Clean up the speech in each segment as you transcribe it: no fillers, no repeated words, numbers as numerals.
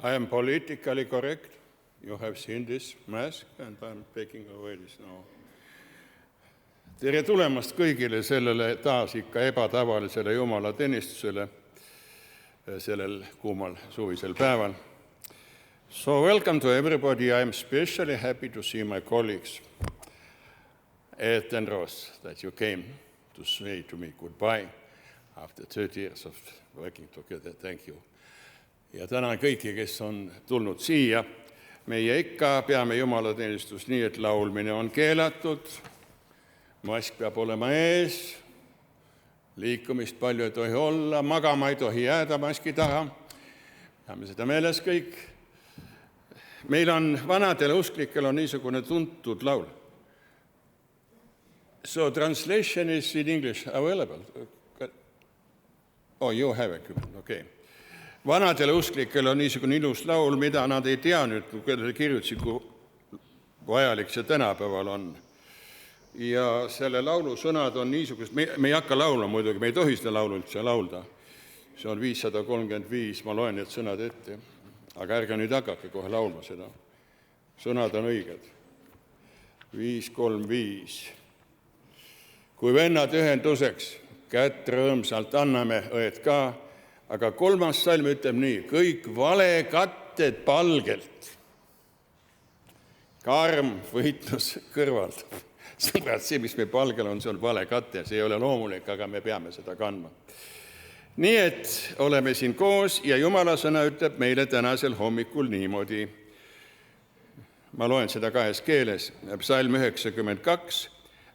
I am politically correct. You have seen this mask and I am taking away this now. Tere tulemast kõigile sellele taas ikka ebatavalisele jumalateenistusele sellel kuumal suvisel päeval. So welcome to everybody. I am especially happy to see my colleagues, Ed and Ross, that you came to say to me goodbye after 30 years of working together. Thank you. Ja tänan kõiki, kes on tulnud siia. Meie ikka peame jumalateenistust nii, et laulmine on keelatud, mask peab olema ees, liikumist palju ei tohi olla, magama ei tohi jääda maski taha. Peame seda meeles kõik. Meil on vanadel usklikel on niisugune tuntud laul. So translation is in English available. Oh, you have it. Okay. Vanadel usklikel on niisugune ilus laul, mida nad ei tea nüüd, kui kirjutasid, kui vajalik see tänapäeval on. Ja selle laulu sõnad on niisugused, me ei hakka laulma muidugi, me ei tohi seda laulu üldse laulda. See on 535, ma loen need sõnad ette, aga ärge nüüd hakake kohe laulma seda. Sõnad on õiged. 535. Kui vennad ühenduseks, kätt rõõmsalt anname, õed ka, aga 3. salm ütleb nii, kõik valekatted palgelt. Karm võitlus kõrvaldab. See, mis me palgel on, see on valekatte, see ei ole loomulik, aga me peame seda kandma. Nii et oleme siin koos ja Jumala sõna ütleb meile tänasel hommikul niimoodi. Ma loen seda 2 keeles. Psalm 92,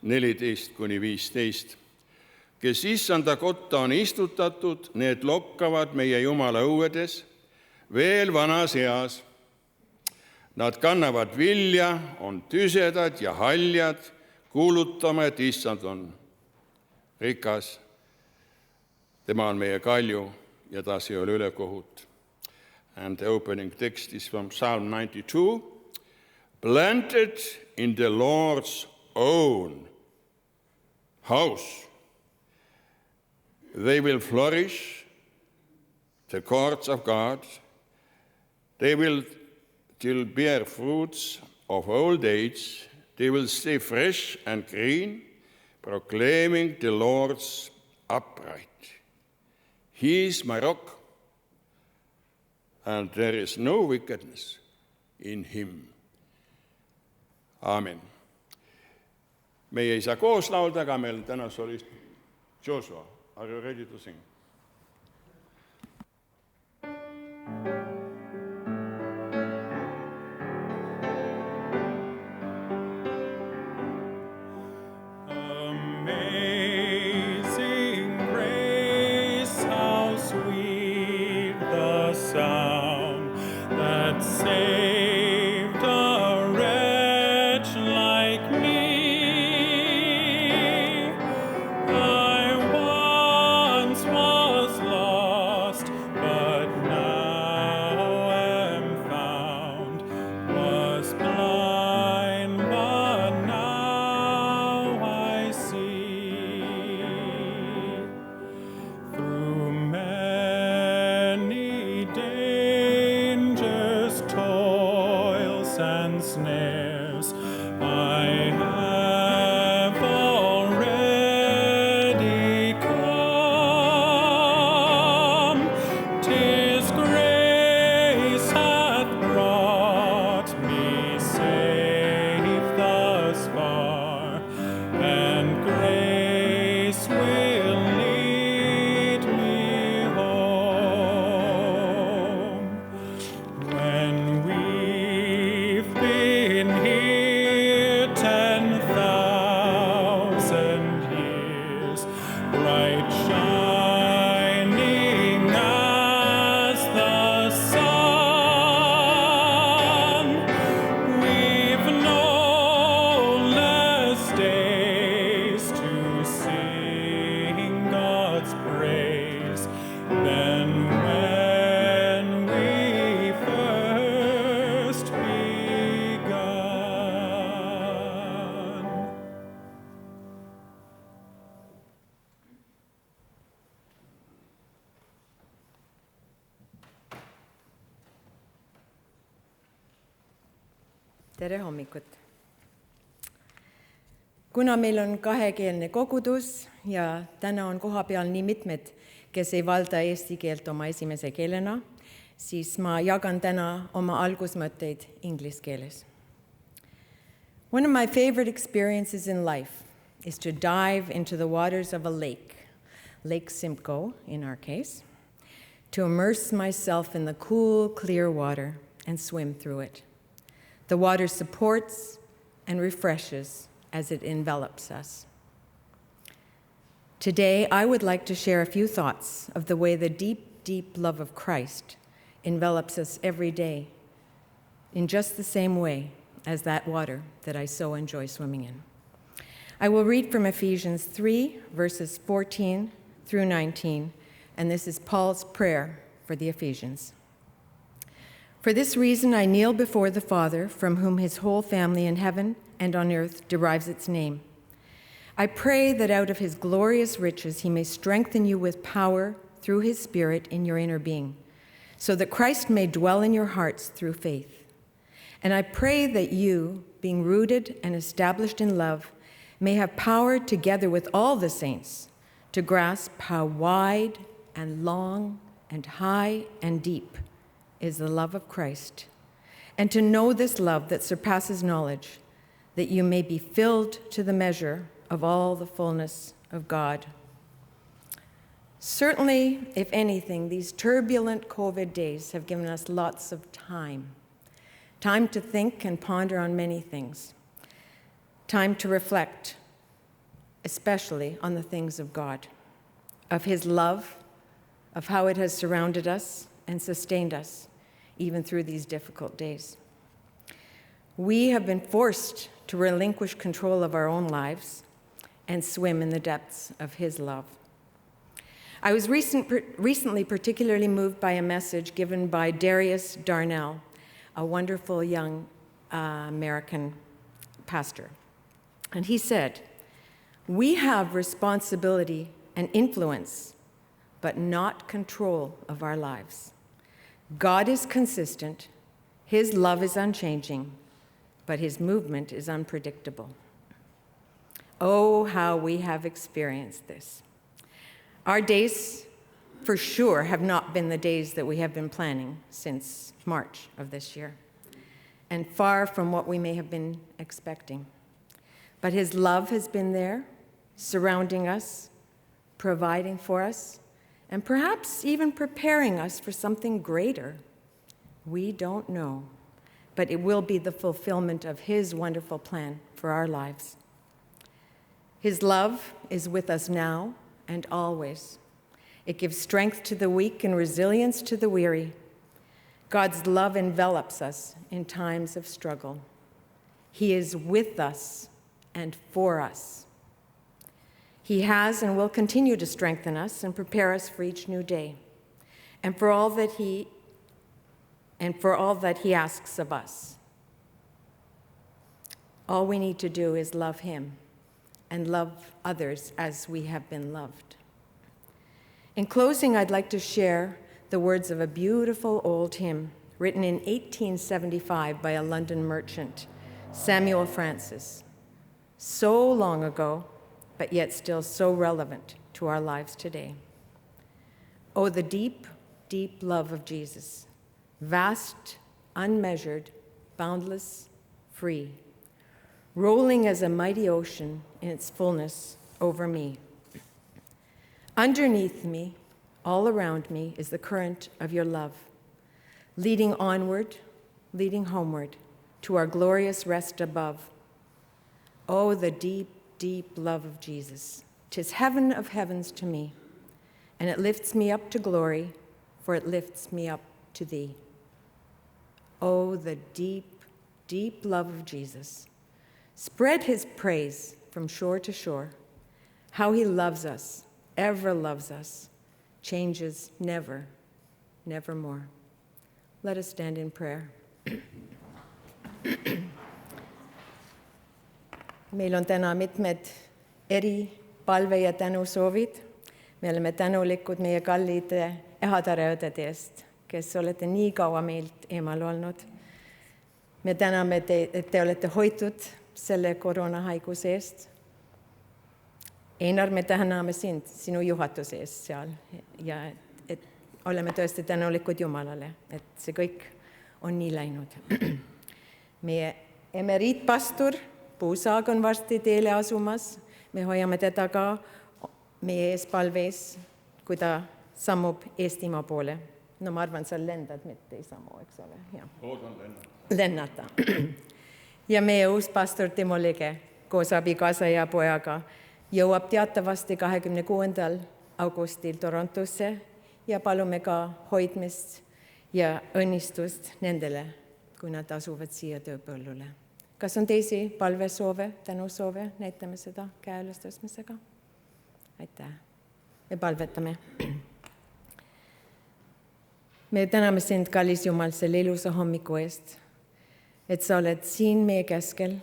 14-15. Kes issanda kotta on istutatud, need lokkavad meie Jumala õuedes, veel vanas eas. Nad kannavad vilja, on tüsedad ja haljad, kuulutame, et issand on rikas. Tema on meie kalju ja tas ei ole ülekohut. And the opening text is from Psalm 92. Planted in the Lord's own house, they will flourish, the courts of God. They will still bear fruits of old age. They will stay fresh and green, proclaiming the Lord's upright. He is my rock, and there is no wickedness in him. Amen. Meie ei saa koos laulda, aga meil täna solist Joshua. Are you ready to sing? Amazing grace, how sweet the sound that saved a wretch like me. Tere hommikut! Kuna meil on kahekeelne kogudus ja täna on kohapeal nii mitmed, kes ei valda eesti keelt oma esimese keelena, siis ma jagan täna oma algusmõtteid inglise keeles. One of my favorite experiences in life is to dive into the waters of a lake, Lake Simcoe in our case, to immerse myself in the cool, clear water and swim through it. The water supports and refreshes as it envelops us. Today, I would like to share a few thoughts of the way the deep, deep love of Christ envelops us every day in just the same way as that water that I so enjoy swimming in. I will read from Ephesians 3, verses 14 through 19, and this is Paul's prayer for the Ephesians. For this reason, I kneel before the Father, from whom his whole family in heaven and on earth derives its name. I pray that out of his glorious riches he may strengthen you with power through his Spirit in your inner being, so that Christ may dwell in your hearts through faith. And I pray that you, being rooted and established in love, may have power together with all the saints to grasp how wide and long and high and deep is the love of Christ, and to know this love that surpasses knowledge, that you may be filled to the measure of all the fullness of God. Certainly, if anything, these turbulent COVID days have given us lots of time to think and ponder on many things, time to reflect, especially on the things of God, of his love, of how it has surrounded us and sustained us, even through these difficult days. We have been forced to relinquish control of our own lives and swim in the depths of his love. I was recently particularly moved by a message given by Darius Darnell, a wonderful young American pastor. And he said, "We have responsibility and influence, but not control of our lives. God is consistent, his love is unchanging, but his movement is unpredictable." Oh, how we have experienced this. Our days, for sure, have not been the days that we have been planning since March of this year, and far from what we may have been expecting. But his love has been there, surrounding us, providing for us, and perhaps even preparing us for something greater. We don't know, but it will be the fulfillment of his wonderful plan for our lives. His love is with us now and always. It gives strength to the weak and resilience to the weary. God's love envelops us in times of struggle. He is with us and for us. He has and will continue to strengthen us and prepare us for each new day, and for all that he asks of us. All we need to do is love him and love others as we have been loved. In closing, I'd like to share the words of a beautiful old hymn written in 1875 by a London merchant, Samuel Francis. So long ago, but yet still so relevant to our lives today. Oh, the deep, deep love of Jesus, vast, unmeasured, boundless, free, rolling as a mighty ocean in its fullness over me. Underneath me, all around me, is the current of your love, leading onward, leading homeward, to our glorious rest above. Oh, the deep, deep love of Jesus. 'Tis heaven of heavens to me, and it lifts me up to glory, for it lifts me up to thee. Oh, the deep, deep love of Jesus. Spread his praise from shore to shore, how he loves us, ever loves us, changes never, nevermore. Let us stand in prayer. Meil on täna mitmed palve- ja tänusoovid. Me oleme tänulikud meie kallide ehatareõdede eest, kes olete nii kaua meilt eemal olnud. Me täname teid, et te olete hoitud selle koroonahaiguse eest. Einar, me täname sind sinu juhatuse eest seal ja et oleme tõesti tänulikud Jumalale, et see kõik on nii läinud. Meie emeriitpastor Puusaag on varsti teele asumas. Me hoiame teda ka meie ees palvees, kui ta sammub Eestimaa poole. No ma arvan, sa lendad, mitte ei sammu, eks ole. Loodan lennata. Ja meie uus pastor Timo Lege koos abikaasa ja pojaga jõuab teatavasti 26. augustil Torontosse ja palume ka hoidmist ja õnnistust nendele, kui nad asuvad siia tööpõllule. Kas on teisi palvesoove, tänusoove? Näitame seda käe üles tõstmisega. Aitäh. Me palvetame. Me täname sind, kallis Jumal, selle ilusa hommiku eest, et sa oled siin meie keskel.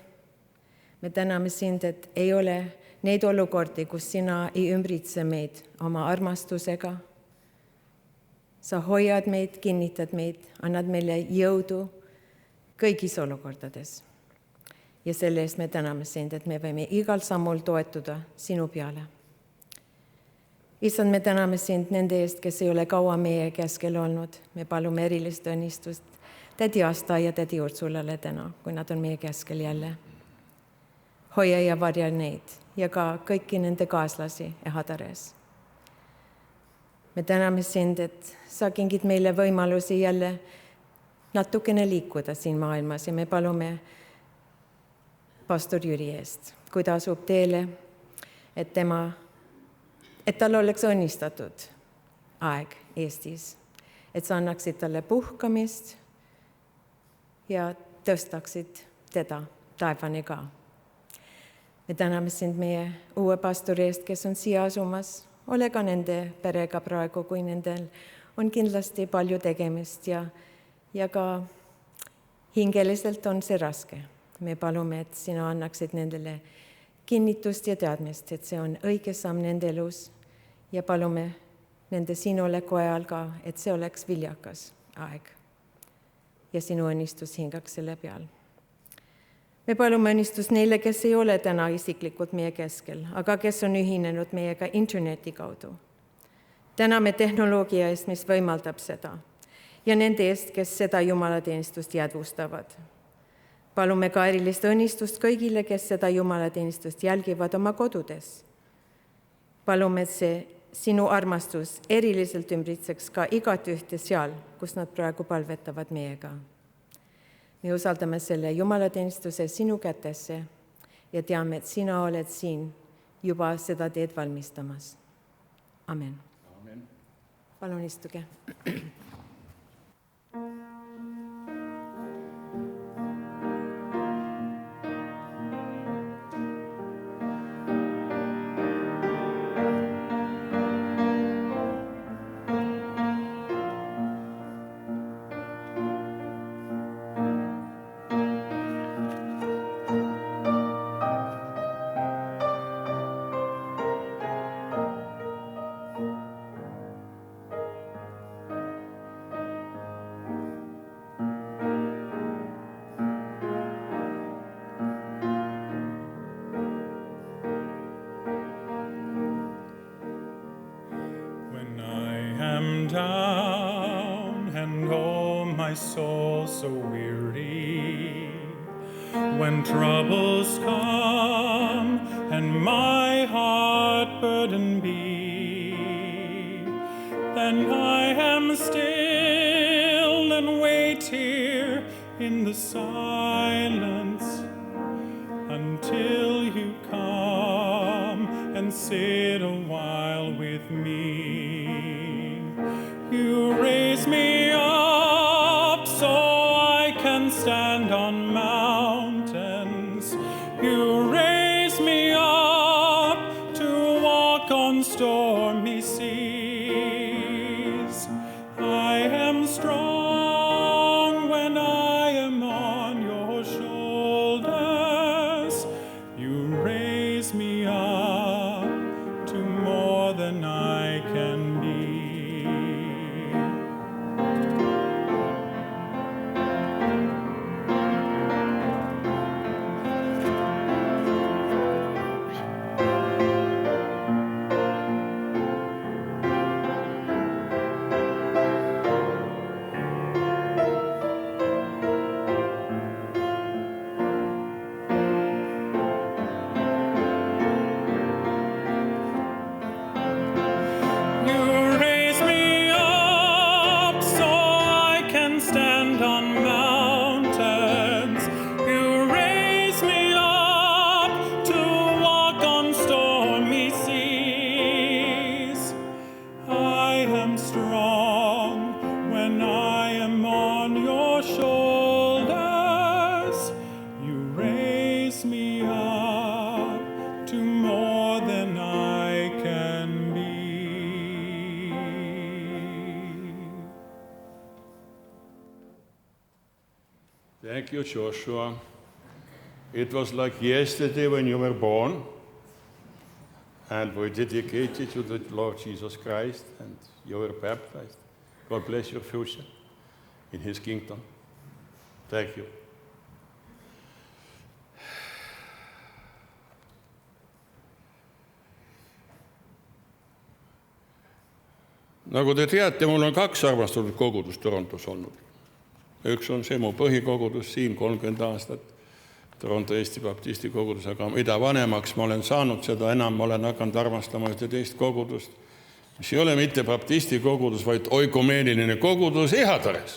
Me täname sind, et ei ole neid olukordi, kus sina ei ümbritse meid oma armastusega. Sa hoiad meid, kinnitad meid, annad meile jõudu kõigis olukordades. Ja selle eest me täname sind, et me võime igal sammul toetuda sinu peale. Issand, me täname sind nende eest, kes ei ole kaua meie keskel olnud. Me palume erilist õnnistust tädi Asta ja tädi Ursulale täna, kui nad on meie keskel jälle. Hoia ja varja neid ja ka kõiki nende kaaslasi Ehadares. Me täname sind, et sa kingid meile võimalusi jälle natukene liikuda siin maailmas ja me palume pastor Jüri eest, kui ta asub teele, et tal oleks õnnistatud aeg Eestis, et sa annaksid talle puhkamist ja tõstaksid teda taevani ka. Me täname sind meie uue pastori eest, kes on siia asumas. Ole ka nende perega praegu, kui nendel on kindlasti palju tegemist ja ka hingeliselt on see raske. Me palume, et sina annaksid nendele kinnitust ja teadmist, et see on õige samm nende elus ja palume nende siinoleku ajal ka, et see oleks viljakas aeg ja sinu õnnistus hingaks selle peal. Me palume õnnistust neile, kes ei ole täna isiklikult meie keskel, aga kes on ühinenud meiega interneti kaudu. Täname tehnoloogia eest, mis võimaldab seda ja nende eest, kes seda jumalateenistust jäädvustavad. Palume ka erilist õnnistust kõigile, kes seda jumalateenistust jälgivad oma kodudes. Palume, et see sinu armastus eriliselt ümbritseks ka igat ühte seal, kus nad praegu palvetavad meiega. Me usaldame selle jumalateenistuse sinu kätesse ja teame, et sina oled siin juba seda teed valmistamas. Amen. Palun istuge. Down and oh my soul so weary, when troubles come and my heart burden be, then I am still and wait here in the silence until you come and sit a while with me. You raise me up so I can stand on mountains. You raise me up to walk on stormy seas. I am strong when I am on your shoulders. You raise me up to more than I can be. Thank you, Joshua. It was like yesterday when you were born, and we dedicated you to the Lord Jesus Christ, and you were baptized. God bless your future in His kingdom. Thank you. Nagu te teate, mul on 2 armastatud kogudust Torontos olnud. Üks on see mu põhikogudus siin 30 aastat, Toronto Eesti Baptisti kogudus, aga mida vanemaks ma olen saanud, seda enam ma olen hakanud armastama ühte teist kogudust, mis ei ole mitte baptisti kogudus, vaid oikumeeniline kogudus Ehatares.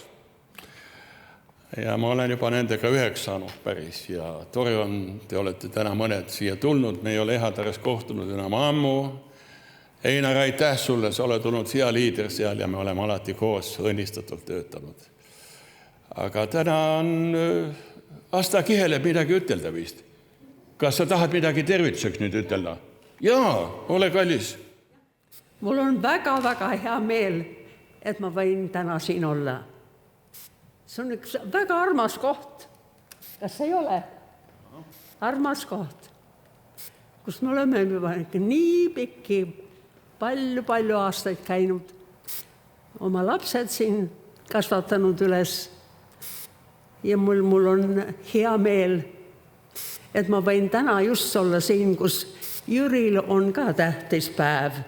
Ja ma olen juba nendega 1 saanud päris ja tore on, te olete täna mõned siia tulnud, me ei ole Ehatares kohtunud enam ammu. Einar, aitäh sulle, sa oled olnud hea liider seal ja me oleme alati koos õnnistatult töötanud. Aga täna on Asta Kihele midagi ütelda vist. Kas sa tahad midagi tervituseks nüüd ütelda? Jaa, ole kallis. Mul on väga-väga hea meel, et ma võin täna siin olla. See on üks väga armas koht. Kas ei ole? Armas koht, kus me oleme juba nii pikki, palju aastaid käinud. Oma lapsed siin kasvatanud üles. Ja mul on hea meel, et ma võin täna just olla siin, kus Jüril on ka tähtis päev.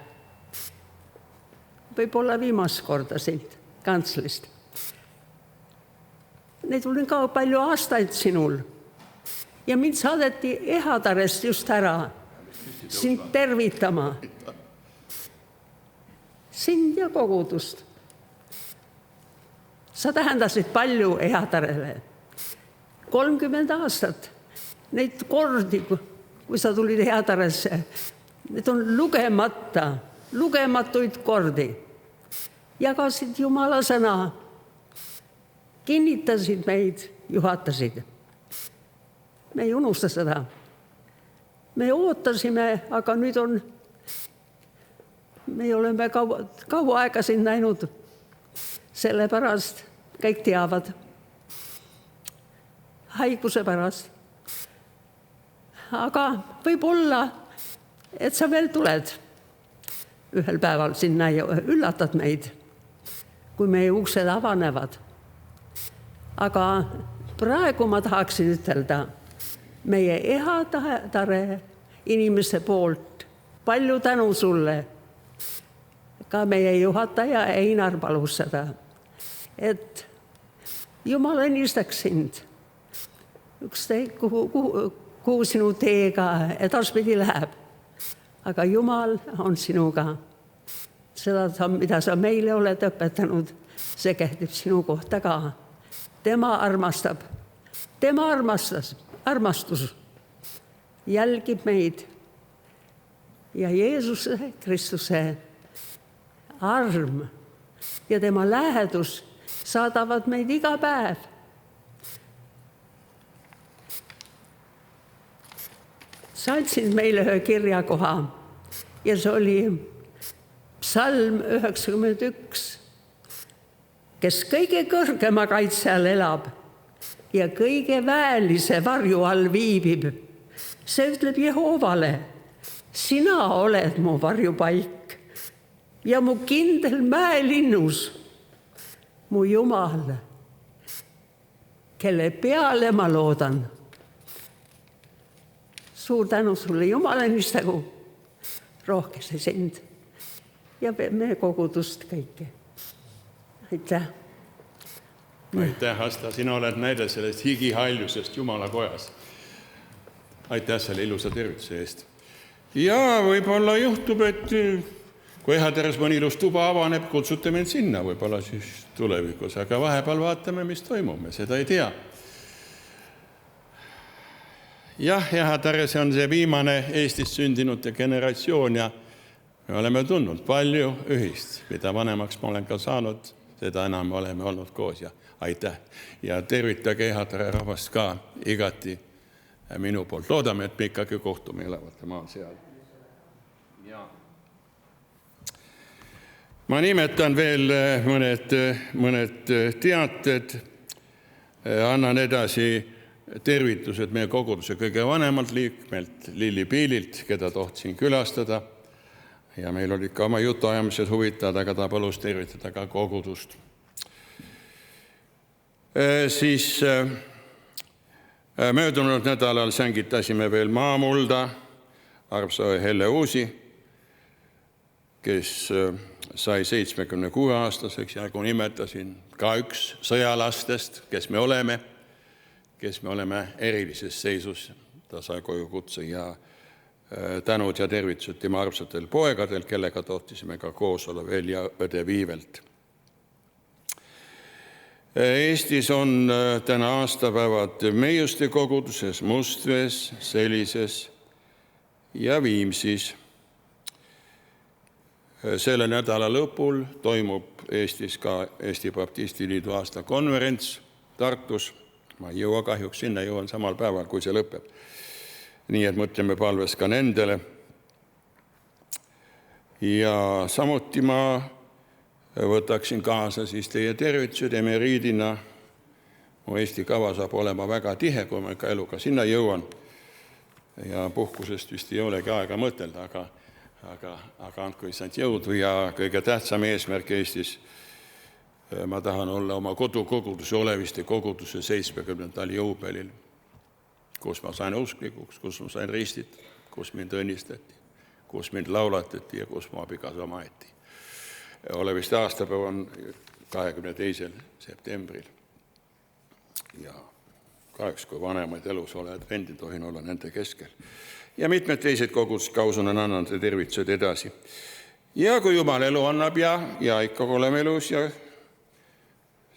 Võib-olla viimast korda siit kantslist. Neid on ka palju aastaid sinul. Ja mind saadeti Ehatarest just ära sind tervitama. Sind ja kogudust. Sa tähendasid palju Ehatarele. 30 aastat. Neid kordi, kui sa tulid Ehataresse, need on lugematuid kordi. Jagasid Jumala sõna. Kinnitasid meid, juhatasid. Me ei unusta seda. Me ootasime, aga nüüd me oleme kaua aega siin näinud. Sellepärast kõik teavad. Haiguse pärast. Aga võib-olla, et sa veel tuled ühel päeval sinna ja üllatad meid, kui meie uksed avanevad. Aga praegu ma tahaksin ütelda meie Ehatare inimese poolt palju tänu sulle. Ka meie juhataja Einar palus seda, et Jumal õnnistaks sind. Ükskõik, kuhu sinu teega edaspidi läheb. Aga Jumal on sinuga. Seda, mida sa meile oled õpetanud, see kehtib sinu kohta ka. Tema armastab. Tema armastus jälgib meid. Ja Jeesuse Kristuse arm ja tema lähedus saadavad meid iga päev. Sa andsid meile ühe kirjakoha ja see oli Psalm 91, kes kõige kõrgema kaitse all elab ja kõige väelise varju all viibib. See ütleb Jehoovale, sina oled mu varjupaik ja mu kindel mäelinnus, mu Jumal, kelle peale ma loodan. Suur tänu sulle, Jumal õnnistagu rohkese sind ja meie kogudust kõike. Aitäh. Aitäh, Asta, sina oled näide sellest higihallusest Jumala kojas. Aitäh selle ilusa tervituse eest. Ja võib-olla juhtub, et kui Ehatares mõni ilus tuba avaneb, kutsute mind sinna võib-olla siis tulevikus, aga vahepeal vaatame, mis toimub, me seda ei tea. Jah, Ehatares on see viimane Eestis sündinute generatsioon ja me oleme tundnud palju ühist, mida vanemaks ma olen ka saanud, seda enam oleme olnud koos ja aitäh. Ja tervitage Ehatare rahvast ka igati minu poolt. Loodame, et me ikkagi kohtume elavate maal seal. Ja. Ma nimetan veel mõned teated. Annan edasi tervitused meie koguduse kõige vanemalt liikmelt Lilli Piililt, keda tohtisin külastada. Ja meil olid ka oma jutuajamised huvitavad, aga ta palus tervitada ka kogudust. Siis möödunud nädalal sängitasime veel maamulda armsa Helle Uusi, kes sai 76-aastaseks ja nagu nimetasin, ka üks sõjalastest, kes me oleme erilises seisus. Ta sai koju kutse ja tänud ja tervitused tema armsatel poegadel, kellega tohtisime ka koos olla veel ja õde Viivelt. Eestis on täna aastapäevad Meiuste koguduses, Mustvees, Selises ja Viimsis. Selle nädala lõpul toimub Eestis ka Eesti Baptisti Liidu aastakonverents Tartus. Ma ei jõua kahjuks sinna, jõuan samal päeval, kui see lõpeb. Nii et mõtleme palves ka nendele. Ja samuti ma võtaksin kaasa siis teie tervitused emeriidina. Mu Eesti kava saab olema väga tihe, kui ma ka eluga sinna jõuan. Ja puhkusest vist ei olegi aega mõtelda, aga andku issand jõudu ja kõige tähtsam eesmärk Eestis. Ma tahan olla oma kodukoguduse, Oleviste koguduse 70. juubelil, kus ma sain usklikuks, kus ma sain ristit, kus mind õnnistati, kus mind laulatati ja kus ma abikaasa maeti. Oleviste aastapäev on 22. septembril. Ja kahjuks, kui vanemaid elus oled, vendi tohin olla nende keskel. Ja mitmed teised kogudused kausunan annan tervitused edasi. Ja kui Jumal elu annab ja ikka oleme elus ja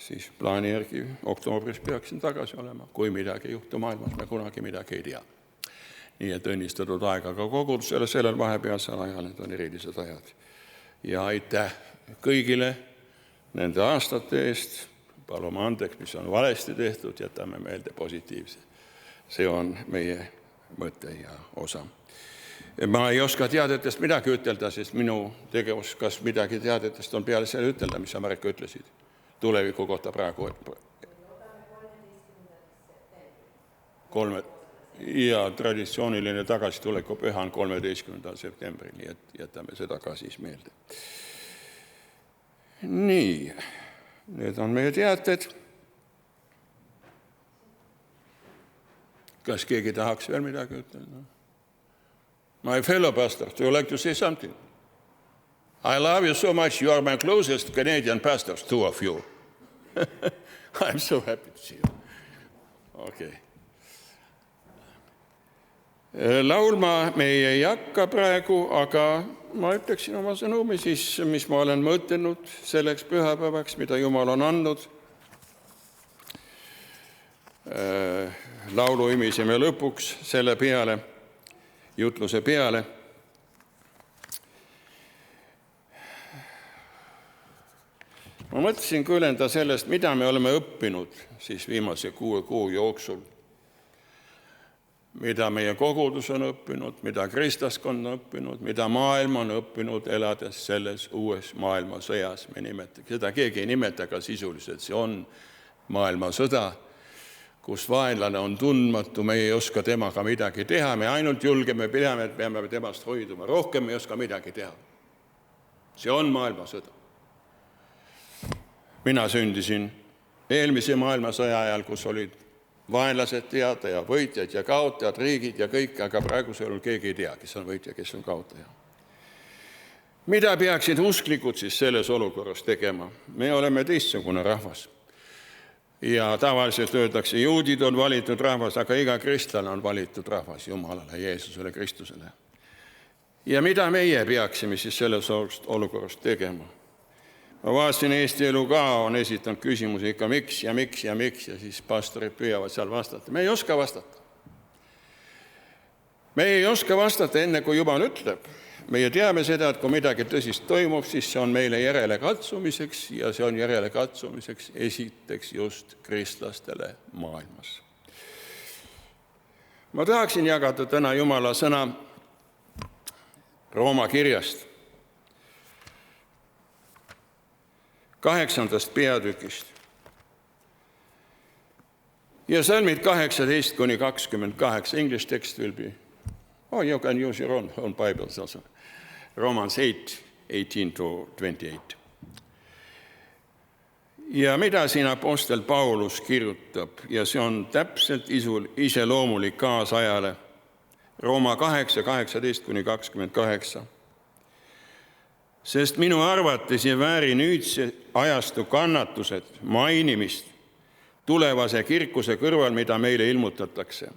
siis plaani järgi oktoobris peaksin tagasi olema. Kui midagi juhtu maailmas, me kunagi midagi ei tea. Nii et õnnistatud aega ka kogudusele, sellel vahepealsel ajal, need on erilised ajad. Ja aitäh kõigile nende aastate eest. Palume andeks, mis on valesti tehtud, jätame meelde positiivse. See on meie mõte ja osa. Ma ei oska teadetest midagi ütelda, sest minu tegevus, kas midagi teadetest on peale selle ütelda, mis sa Marika ütlesid. Tuleviku kohta praegu. Ja traditsiooniline tagasituleku püha on 13. septembril, nii et jätame seda ka siis meelde. Nii, need on meie teated. Kas keegi tahaks veel midagi ütelda? My fellow pastor, do you like to say something? I love you so much. You are my closest Canadian pastors, two of you. I'm so happy to see you. Okay. Laulma me ei hakka praegu, aga ma ütleksin oma sõnumi siis, mis ma olen mõtelnud selleks pühapäevaks, mida Jumal on andnud. Laulu imisime lõpuks selle peale, jutluse peale. Ma mõtlesin kõlenda sellest, mida me oleme õppinud siis viimase 6 kuu jooksul. Mida meie kogudus on õppinud, mida kristlaskond on õppinud, mida maailm on õppinud elades selles uues maailmasõjas. Seda keegi ei nimeta, aga sisuliselt see on maailmasõda, kus vaenlane on tundmatu, me ei oska temaga midagi teha, me ainult julgeme, peame temast hoiduma, rohkem me ei oska midagi teha. See on maailmasõda. Mina sündisin eelmise maailmasõja ajal, kus olid vaenlased teada ja võitjad ja kaotajad, riigid ja kõik, aga praegusel keegi ei tea, kes on võitja, kes on kaotaja. Mida peaksid usklikud siis selles olukorras tegema? Me oleme teistsugune rahvas. Ja tavaliselt öeldakse, juudid on valitud rahvas, aga iga kristlane on valitud rahvas Jumalale, Jeesusele, Kristusele. Ja mida meie peaksime siis selles olukorras tegema? Ma vaatasin, Eesti Elu ka on esitanud küsimusi ikka miks ja siis pastorid püüavad seal vastata. Me ei oska vastata. Me ei oska vastata enne, kui Jumal ütleb. Meie teame seda, et kui midagi tõsist toimub, siis see on meile järelekatsumiseks ja see on järelekatsumiseks esiteks just kristlastele maailmas. Ma tahaksin jagada täna Jumala sõna Rooma kirjast. 8. peatükist. ja salmid 18-28, English text will be, you can use your own Bibles also. Romans 8:18-28. Ja mida siin apostel Paulus kirjutab, ja see on täpselt iseloomulik kaasajale, Rooma 8:18-28. Sest minu arvates ei vääri nüüdse ajastu kannatused mainimist tulevase kirkuse kõrval, mida meile ilmutatakse.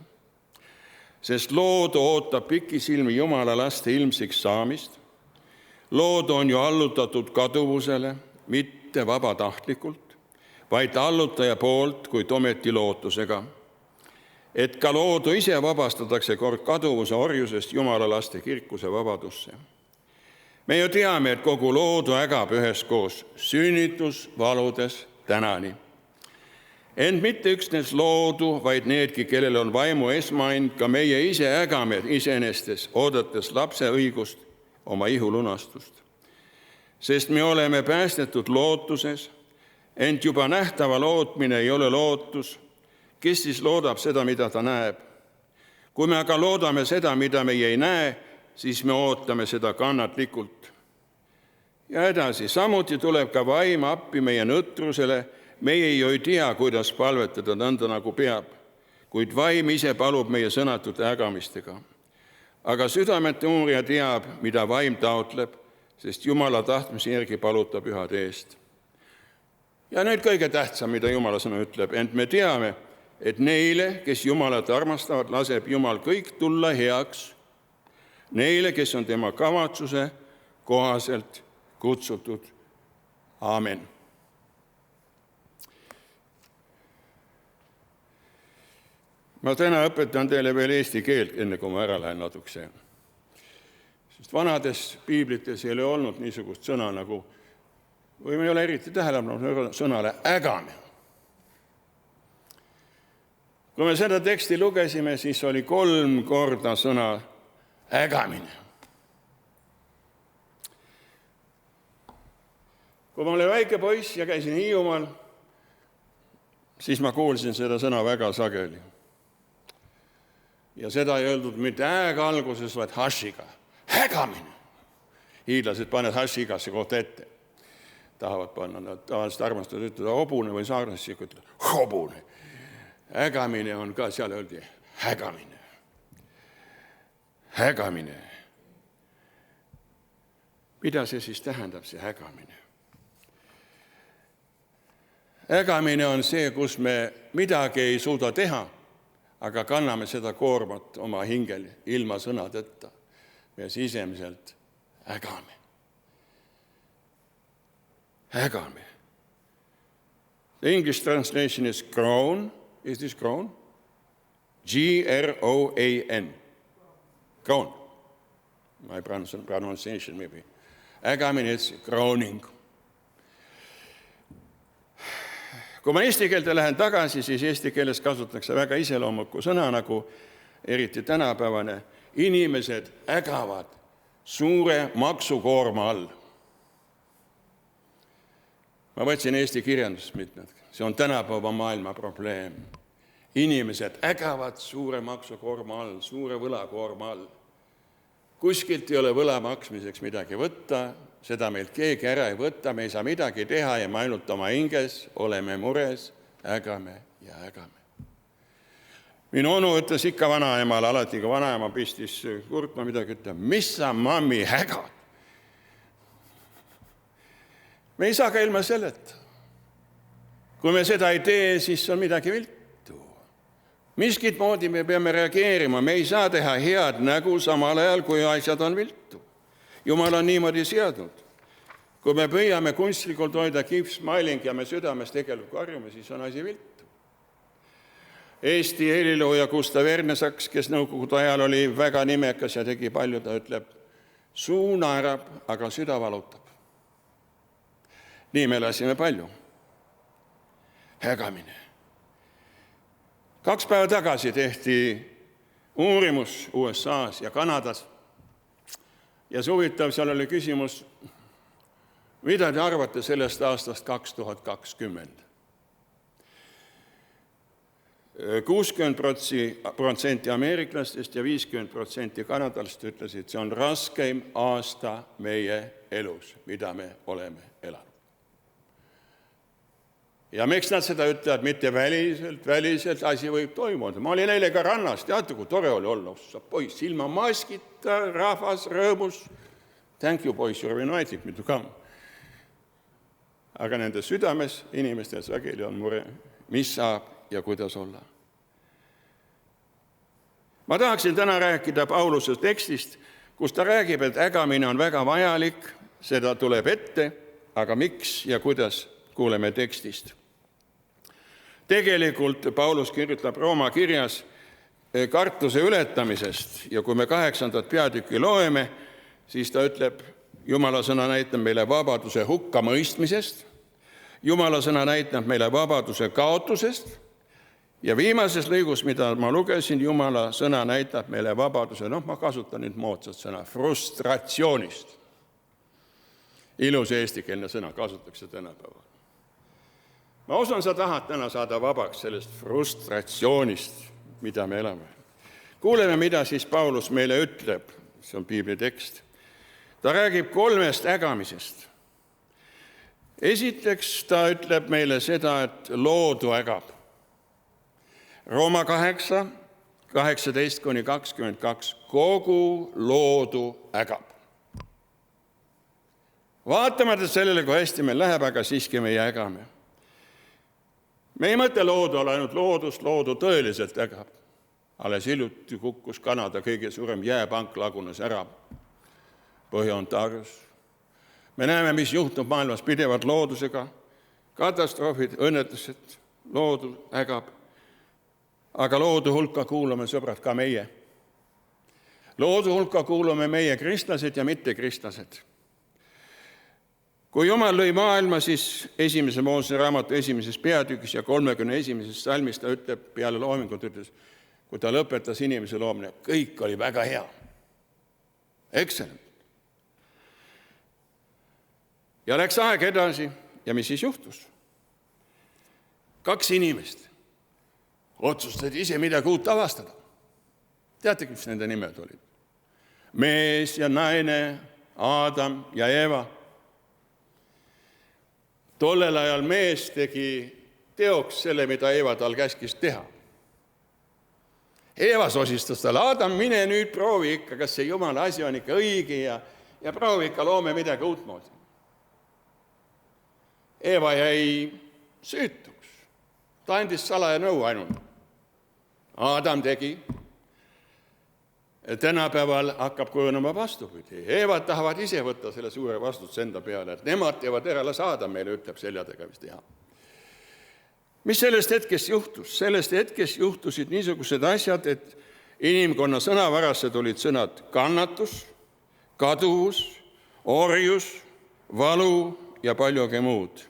Sest loodu ootab pikisilmi Jumala laste ilmsiks saamist. Loodu on ju allutatud kaduvusele, mitte vabatahtlikult, vaid allutaja poolt, kuid ometi lootusega. Et ka loodu ise vabastatakse kord kaduvuse orjusest Jumala laste kirkuse vabadusse. Me ju teame, et kogu loodu ägab üheskoos sünnitusvaludes tänani. Ent mitte üksnes loodu, vaid needki, kellel on vaimu esmaind, ka meie ise ägame iseenestes, oodates lapse õigust, oma ihu lunastust. Sest me oleme päästetud lootuses, ent juba nähtava lootmine ei ole lootus. Kes siis loodab seda, mida ta näeb? Kui me aga loodame seda, mida meie ei näe, siis me ootame seda kannatlikult. Ja edasi, samuti tuleb ka vaim appi meie nõtrusele. Meie ju ei tea, kuidas palvetada nõnda nagu peab, kuid vaim ise palub meie sõnatute ägamistega. Aga südamete uurija teab, mida vaim taotleb, sest Jumala tahtmise järgi palutab pühade eest. Ja nüüd kõige tähtsam, mida Jumala sõna ütleb, ent me teame, et neile, kes Jumalat armastavad, laseb Jumal kõik tulla heaks, neile, kes on tema kavatsuse kohaselt kutsutud. Aamen. Ma täna õpetan teile veel eesti keelt, enne kui ma ära lähen natukese. Sest vanades piiblites ei ole olnud niisugust sõna nagu, või me ei ole eriti tähelepanu sõnale ägame. Kui me seda teksti lugesime, siis oli 3 korda sõna ägamine. Kui ma olin väike poiss ja käisin Hiiumaal, siis ma kuulsin seda sõna väga sageli. Ja seda ei öeldud mitte ääga alguses, vaid hashiga. Hägamine. Hiidlased panevad hashi igasse kohta ette. Tahavad panna, nad tavaliselt armastavad ütelda hobune või saarlased ütelda hobune. Hägamine on ka, seal öeldi hägamine. Hägamine. Mida see siis tähendab, see hägamine? Hägamine on see, kus me midagi ei suuda teha, aga kanname seda koormat oma hingel ilma sõnadeta. Me sisemiselt ägame. Hägame. The English translation is groan. Is this groan? G-R-O-A-N. Groan. My pronunciation maybe. Ägamine is groaning. Kui ma eesti keelde lähen tagasi, siis eesti keeles kasutatakse väga iseloomulikku sõna, nagu eriti tänapäevane. Inimesed ägavad suure maksukoorma all. Ma võtsin eesti kirjandust mitmed. See on tänapäeva maailma probleem. Inimesed ägavad suure maksukoorma all, suure võlakoorma all. Kuskilt ei ole võla maksmiseks midagi võtta, seda meilt keegi ära ei võta, me ei saa midagi teha ja me ainult oma hinges oleme mures, ägame ja ägame. Minu onu ütles ikka vanaemale, alati kui vanaema pistis kurtma midagi ütlema, mis sa mammi hägad? Me ei saa ka ilma selleta. Kui me seda ei tee, siis on midagi viltu. Miskit moodi me peame reageerima, me ei saa teha head nägu samal ajal, kui asjad on viltu. Jumal on niimoodi seadnud. Kui me püüame kunstlikult hoida keep smiling ja me südames tegelikult karjume, siis on asi viltu. Eesti helilooja Gustav Ernesaks, kes nõukogude ajal oli väga nimekas ja tegi palju, ta ütleb, suu naerab, aga süda valutab. Nii me lasime palju. Hägamine. 2 päeva tagasi tehti uurimus USA-s ja Kanadas. Ja see huvitav, seal oli küsimus, mida te arvate sellest aastast 2020? 60% ameeriklastest ja 50% kanadalast ütlesid, see on raskeim aasta meie elus, mida me oleme elanud. Ja miks nad seda ütlevad, mitte väliselt asi võib toimuda. Ma olin eile ka rannas, teate, kui tore oli olla, poiss, ilma maskita, rahvas, rõõmus. Thank you, poiss, you are invited me to come. Aga nende südames, inimestel sageli on mure, mis saab ja kuidas olla. Ma tahaksin täna rääkida Pauluse tekstist, kus ta räägib, et ägamine on väga vajalik, seda tuleb ette, aga miks ja kuidas kuuleme tekstist. Tegelikult Paulus kirjutab Rooma kirjas kartuse ületamisest ja kui me 8. peatükki loeme, siis ta ütleb, Jumala sõna näitab meile vabaduse hukkamõistmisest, Jumala sõna näitab meile vabaduse kaotusest ja viimases lõigus, mida ma lugesin, Jumala sõna näitab meile vabaduse, ma kasutan nüüd moodsat sõna, frustratsioonist. Ilus eestikeelne sõna, kasutatakse tänapäeval. Ma usun, sa tahad täna saada vabaks sellest frustratsioonist, mida me elame. Kuuleme, mida siis Paulus meile ütleb, see on piibli tekst. Ta räägib 3 ägamisest. Esiteks ta ütleb meile seda, et loodu ägab. Rooma 8, 18-22, kogu loodu ägab. Vaatamata sellele, kui hästi meil läheb, aga siiski meie ägame. Me ei mõtle loodu all ainult loodust, loodu tõeliselt ägab. Alles hiljuti kukkus Kanada kõige suurem jääpank, lagunes ära. Põhja-Ontarios. Me näeme, mis juhtub maailmas pidevalt loodusega. Katastroofid, õnnetused, loodu ägab. Aga loodu hulka kuulame, sõbrad, ka meie. Loodu hulka kuulame meie kristlased ja mittekristlased. Kui Jumal lõi maailma, siis 1. Moosese raamatu 1. peatükis ja 31. salmis ta ütleb, peale loomingut ütles, kui ta lõpetas inimese loomine, kõik oli väga hea. Excellent. Ja läks aeg edasi ja mis siis juhtus? 2 inimest otsustati ise midagi uut avastada. Teate, mis nende nimed olid? Mees ja naine, Adam ja Eva. Tollel ajal mees tegi teoks selle, mida Eeva tal käskis teha. Eeva sosistas talle, Adam, mine nüüd proovi ikka, kas see Jumala asi on ikka õige ja proovi ikka loome midagi uutmoodi. Eeva jäi süütuks. Ta andis salaja nõu ainult. Adam tegi. Tänapäeval hakkab kujunema vastupidi. Eevad tahavad ise võtta selle suure vastutuse enda peale, et nemad teevad ära, las Adam meile ütleb seljadega, mis teha. Mis sellest hetkest juhtus? Sellest hetkest juhtusid niisugused asjad, et inimkonna sõnavarasse tulid sõnad kannatus, kaduvus, orjus, valu ja paljugi muud.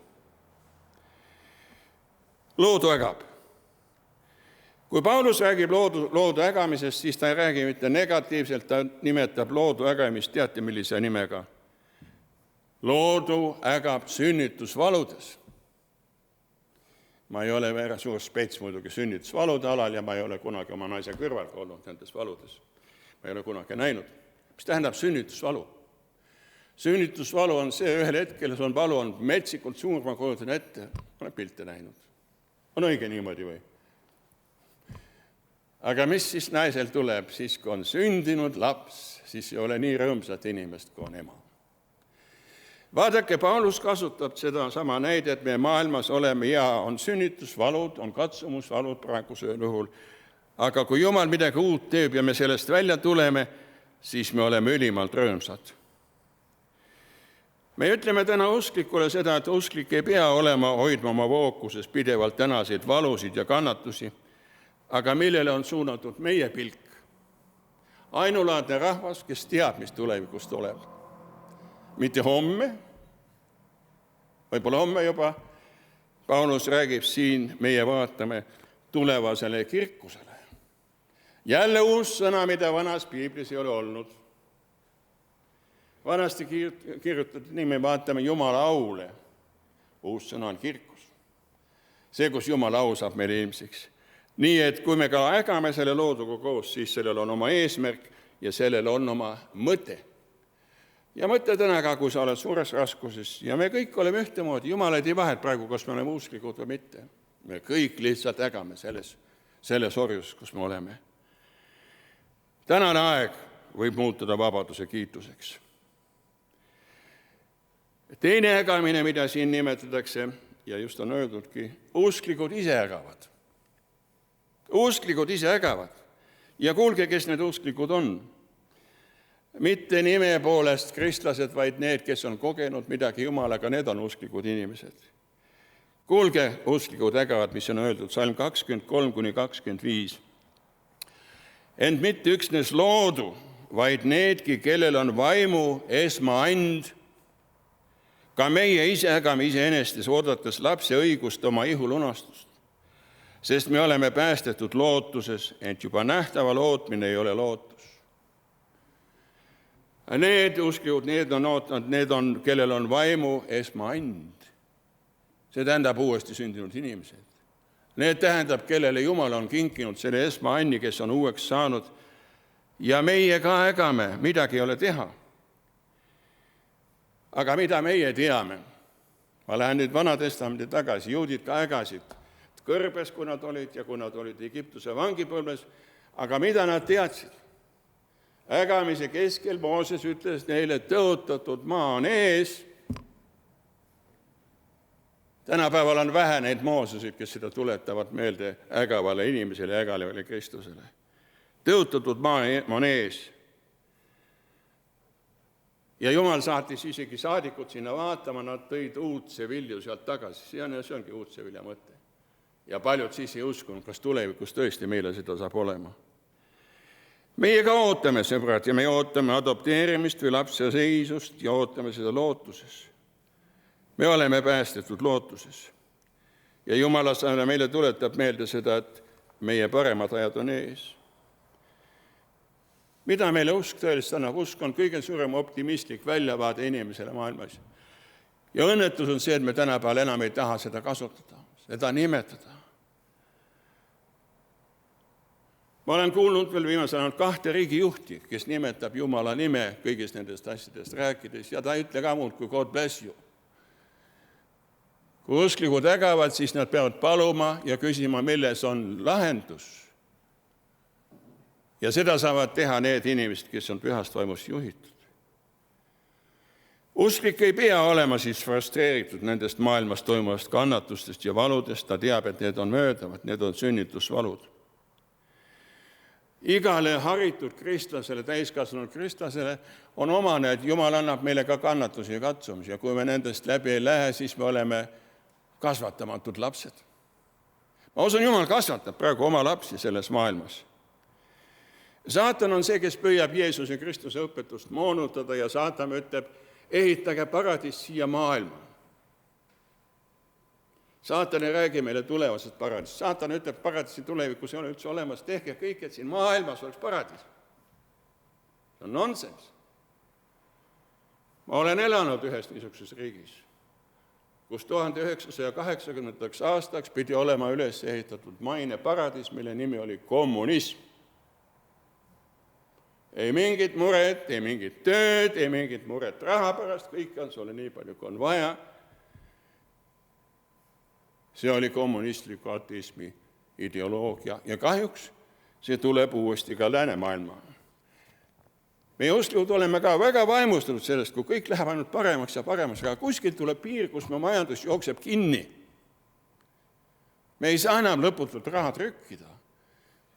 Loodu ägab. Kui Paulus räägib loodu ägamisest, siis ta ei räägi mitte negatiivselt, ta nimetab loodu ägamist, teate millise nimega? Loodu ägab sünnitusvaludes. Ma ei ole väga suur spets muidugi sünnitusvalude alal ja ma ei ole kunagi oma naise kõrval olnud nendes valudes. Ma ei ole kunagi näinud. Mis tähendab sünnitusvalu? Sünnitusvalu on see ühel hetkel, see on valu on metsikult suur, ma kujutan ette, olen pilte näinud. On õige niimoodi või? Aga mis siis naisel tuleb, siis kui on sündinud laps, siis ei ole nii rõõmsat inimest kui on ema. Vaadake, Paulus kasutab seda sama näide, et meie maailmas oleme ja on sünnitusvalud, on katsumusvalud praegusel juhul, aga kui Jumal midagi uut teeb ja me sellest välja tuleme, siis me oleme ülimalt rõõmsad. Me ütleme täna usklikule seda, et usklik ei pea hoidma oma fookuses pidevalt tänaseid valusid ja kannatusi, aga millele on suunatud meie pilk? Ainulaadne rahvas, kes teab, mis tulevikus tuleb. Mitte homme, võib-olla homme juba, Paulus räägib siin, meie vaatame tulevasele kirkusele. Jälle uus sõna, mida vanas piiblis ei ole olnud. Vanasti kirjutatud nii, me vaatame Jumala aule. Uus sõna on kirkus. See, kus Jumala au saab meile ilmsiks. Nii et kui me ka ägame selle looduga koos, siis sellel on oma eesmärk ja sellel on oma mõte. Ja mõtle täna ka, kui sa oled suures raskuses ja me kõik oleme ühtemoodi, Jumal ei tee vahet praegu, kas me oleme usklikud või mitte. Me kõik lihtsalt ägame selles orjus, kus me oleme. Tänane aeg võib muutuda vabaduse kiituseks. Teine ägamine, mida siin nimetatakse, ja just on öeldudki, usklikud ise ägavad. Usklikud ise ägavad. Ja kuulge, kes need usklikud on. Mitte nime poolest kristlased, vaid need, kes on kogenud midagi Jumalaga, need on usklikud inimesed. Kuulge, usklikud ägavad, mis on öeldud, Salm 23-25. Ent mitte üksnes loodu, vaid needki, kellel on vaimu esmaand. Ka meie ise ägame iseenestes, oodates lapse õigust oma ihulunastust. Sest me oleme päästetud lootuses, ent juba nähtava lootmine ei ole lootus. Need usklikud, need on, kellel on vaimu esmaand. See tähendab uuesti sündinud inimesed. Need tähendab, kellele Jumal on kinkinud selle esmaanni, kes on uueks saanud. Ja meie ka ägame, midagi ei ole teha. Aga mida meie teame? Ma lähen nüüd Vana-testamendi tagasi, juudid ka ägasid kõrbes, kui nad olid ja kui nad olid Egiptuse vangipõlves. Aga mida nad teadsid? Ägamise keskel Mooses ütles neile, tõotatud maa on ees. Tänapäeval on vähe neid Moosesid, kes seda tuletavad meelde ägavale inimesele ja ägavale Kristusele. Tõotatud maa on ees. Ja Jumal saatis isegi saadikud sinna vaatama, nad tõid uudse vilju sealt tagasi. See ongi uudse vilja mõte. Ja paljud siis ei uskunud, kas tulevikus tõesti meile seda saab olema. Meie ka ootame, sõbrad, ja me ootame adopteerimist või lapse seisust ja ootame seda lootuses. Me oleme päästetud lootuses. Ja Jumala sõna meile tuletab meelde seda, et meie paremad ajad on ees. Mida meile usk tõeliselt annab? Usk on kõige suurem optimistlik väljavaade inimesele maailmas. Ja õnnetus on see, et me tänapäeval enam ei taha seda kasutada, seda nimetada. Ma olen kuulnud veel viimasel ajal 2 riigijuhti, kes nimetab Jumala nime kõigist nendest asjadest rääkides, ja ta ei ütle ka muud kui God bless you. Kui usklikud ägavad, siis nad peavad paluma ja küsima, milles on lahendus. Ja seda saavad teha need inimesed, kes on pühast vaimust juhitud. Usklik ei pea olema siis frustreeritud nendest maailmas toimuvast kannatustest ja valudest, ta teab, et need on möödavad, need on sünnitusvalud. Igale haritud kristlasele, täiskasvanud kristlasele on omane, et Jumal annab meile ka kannatusi ja katsumusi, ja kui me nendest läbi ei lähe, siis me oleme kasvatamatud lapsed. Ma usun, Jumal kasvatab praegu oma lapsi selles maailmas. Saatan on see, kes püüab Jeesuse Kristuse õpetust moonutada, ja saatan ütleb, ehitage paradiis siia maailma. Saatan ei räägi meile tulevasest paradiisist. Saatan ütleb, paradiisi tulevikus ei ole üldse olemas, tehke kõik, et siin maailmas oleks paradiis. See on nonsense. Ma olen elanud ühes niisuguses riigis, kus 1980. aastaks pidi olema üles ehitatud maine paradiis, mille nimi oli kommunism. Ei mingit muret, ei mingit tööd, ei mingit muret raha pärast, kõik on sulle nii palju, kui on vaja. See oli kommunistliku ateismi ideoloogia ja kahjuks see tuleb uuesti ka läänemaailma. Meie usklikud oleme ka väga vaimustunud sellest, kui kõik läheb ainult paremaks ja paremaks, aga kuskil tuleb piir, kus me majandus jookseb kinni. Me ei saa enam lõputult raha trükkida.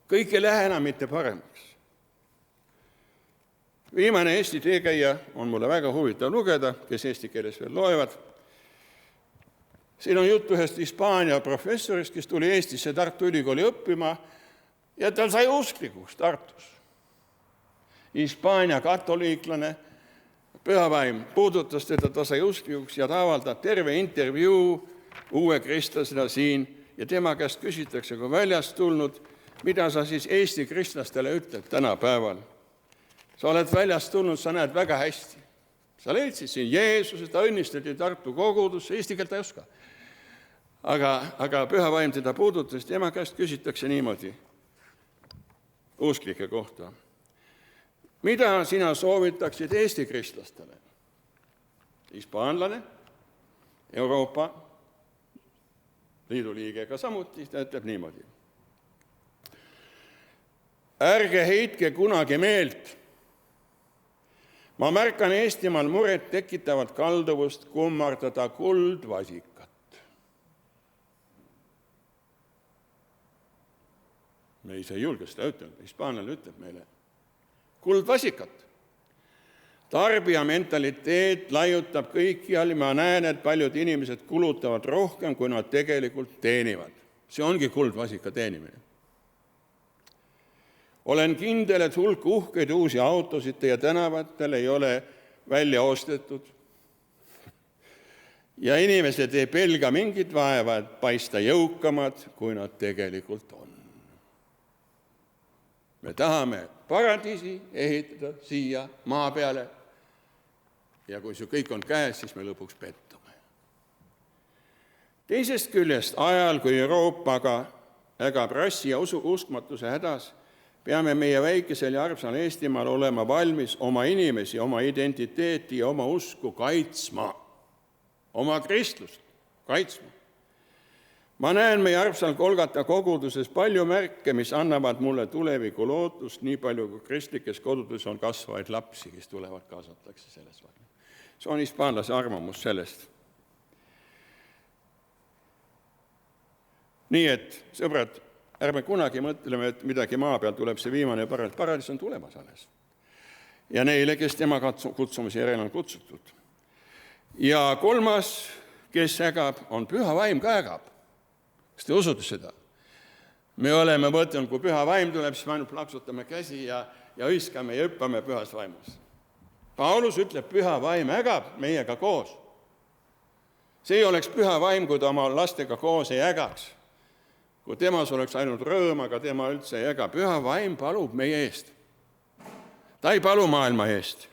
Kõik ei lähe enam mitte paremaks. Viimane Eesti teekäija on mulle väga huvitav lugeda, kes eesti keeles veel loevad. Siin on juttu ühest Hispaania professorist, kes tuli Eestisse Tartu Ülikooli õppima ja tal sai usklikuks Tartus. Hispaania katoliiklane, pühavaim puudutas teda, ta sai usklikuks ja ta avaldab terve intervjuu uue kristlasena siin ja tema käest küsitakse, kui väljast tulnud, mida sa siis Eesti kristlastele ütled tänapäeval. Sa oled väljast tulnud, sa näed väga hästi. Sa leidsid siin Jeesuse, ta õnnistati Tartu kogudusse, eesti keelt ei oska. Aga Püha Vaim teda puudutas, tema käest küsitakse niimoodi usklike kohta. Mida sina soovitaksid Eesti kristlastele? Hispaanlane, Euroopa Liidu liige ka samuti, ta ütleb niimoodi. Ärge heitke kunagi meelt. Ma märkan Eestimaal muret tekitavat kalduvust kummardada kuldvasikat. Me ei saa julge seda ütelda, hispaanlane ütleb meile. Kuldvasikat. Tarbija mentaliteet laiutab kõikjal ja ma näen, et paljud inimesed kulutavad rohkem, kui nad tegelikult teenivad. See ongi kuldvasika teenimine. Olen kindel, et hulk uhkeid uusi autosid teie tänavatel ei ole välja ostetud. Ja inimesed ei pelga mingit vaeva, et paista jõukamad, kui nad tegelikult on. Me tahame paradiisi ehitada siia maa peale ja kui see kõik on käes, siis me lõpuks pettume. Teisest küljest ajal, kui Euroopaga ägab rassi ja uskmatuse hädas, peame meie väikesel ja armsal Eestimaal olema valmis oma inimesi, oma identiteeti ja oma usku kaitsma, oma kristlust kaitsma. Ma näen meie armsal Golgata koguduses palju märke, mis annavad mulle tuleviku lootust, nii palju kui kristlikes kodudes on kasvaid lapsi, kes tulevad kaasatakse selles vahel. See on hispaanlase arvamus sellest. Nii et, sõbrad, ärme kunagi mõtleme, et midagi maa peal tuleb see viimane paradiis on tulemas alles. Ja neile, kes tema kutsumise järel on kutsutud. Ja kolmas, kes ägab, on Püha Vaim ka ägab. Kas te usute seda? Me oleme mõtelnud, kui Püha Vaim tuleb, siis me ainult plaksutame käsi ja hõiskame ja hüppame Pühas Vaimus. Paulus ütleb, Püha Vaim ägab meiega koos. See ei oleks Püha Vaim, kui ta oma lastega koos ei ägaks. Kui temas oleks ainult rõõm, aga tema üldse ei äga. Püha Vaim palub meie eest. Ta ei palu maailma eest.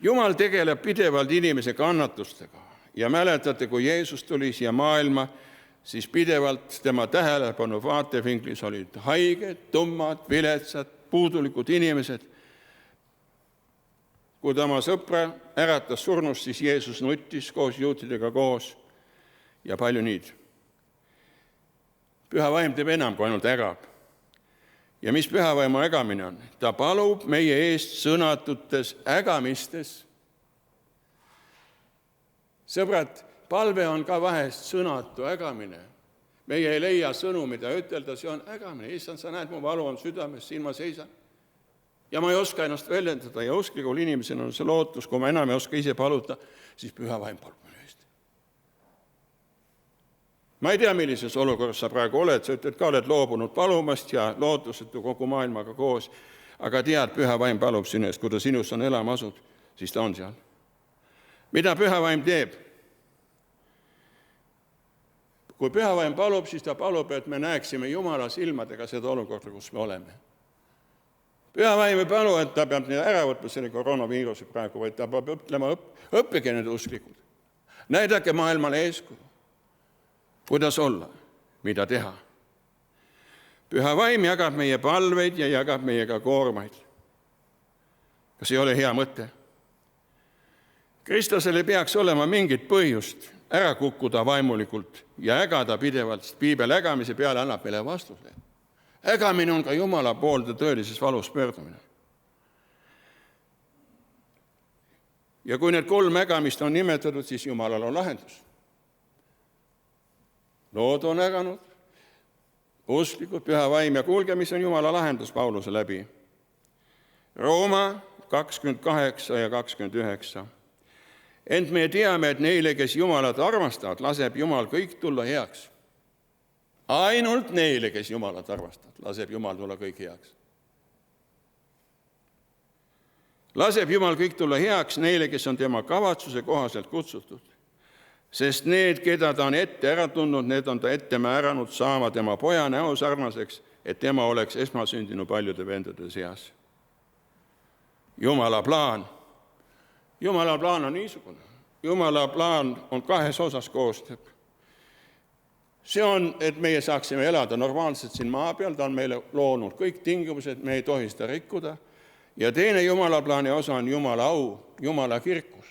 Jumal tegeleb pidevalt inimese kannatustega. Ja mäletate, kui Jeesus tuli siia maailma, siis pidevalt tema tähelepanu vaatevinklis olid haiged, tummad, viletsad, puudulikud inimesed. Kui ta oma sõpra äratas surnust, siis Jeesus nuttis koos juutidega koos ja palju niid. Püha Vaim teeb enam, kui ainult ägab. Ja mis Püha Vaimu ägamine on? Ta palub meie eest sõnatutes ägamistes. Sõbrad, palve on ka vahest sõnatu ägamine. Meie ei leia sõnu, mida ütelda, see on ägamine. Issand, sa näed, mu valu on südames, siin ma seisan. Ja ma ei oska ennast väljendada ja usklikul inimesel on see lootus, kui ma enam ei oska ise paluta, siis Püha Vaim palub minu eest. Ma ei tea, millises olukorras sa praegu oled, sa ütled ka, oled loobunud palumast ja lootusetu kogu maailmaga koos, aga tead, Püha Vaim palub sinu eest, kui ta sinus on elama asud, siis ta on seal. Mida Püha Vaim teeb? Kui Püha Vaim palub, siis ta palub, et me näeksime Jumala silmadega seda olukorda, kus me oleme. Püha Vaim ei palu, et ta peab ära võtma selle koroonaviiruse praegu, vaid ta peab ütlema, õppige need usklikud. Näidake maailmale eeskuju. Kuidas olla, mida teha. Püha Vaim jagab meie palveid ja jagab meiega koormaid. Kas ei ole hea mõte? Kristlasel ei peaks olema mingit põhjust ära kukkuda vaimulikult ja ägada pidevalt, sest Piibel ägamise peale annab meile vastuse. Ägamine on ka Jumala poolde tõelises valus pöördumine. Ja kui need 3 ägamist on nimetatud, siis Jumalal on lahendus. Lood on äganud, usklikud, Püha Vaim ja kuulge, mis on Jumala lahendus Pauluse läbi. Rooma 28 ja 29. Ent me teame, et neile, kes Jumalat armastavad, laseb Jumal kõik tulla heaks. Ainult neile, kes Jumalat armastavad, laseb Jumal tulla kõik heaks. Laseb Jumal kõik tulla heaks neile, kes on tema kavatsuse kohaselt kutsutud. Sest need, keda ta on ette ära tundnud, need on ta ette määranud saama tema poja näo sarnaseks, et tema oleks esmasündinu paljude vendade seas. Jumala plaan. Jumala plaan on niisugune. Jumala plaan on 2 osas koostab. See on, et meie saaksime elada normaalselt siin maa peal, ta on meile loonud kõik tingimused, me ei tohi seda rikkuda. Ja teine Jumala plaani osa on Jumala au, Jumala kirkus.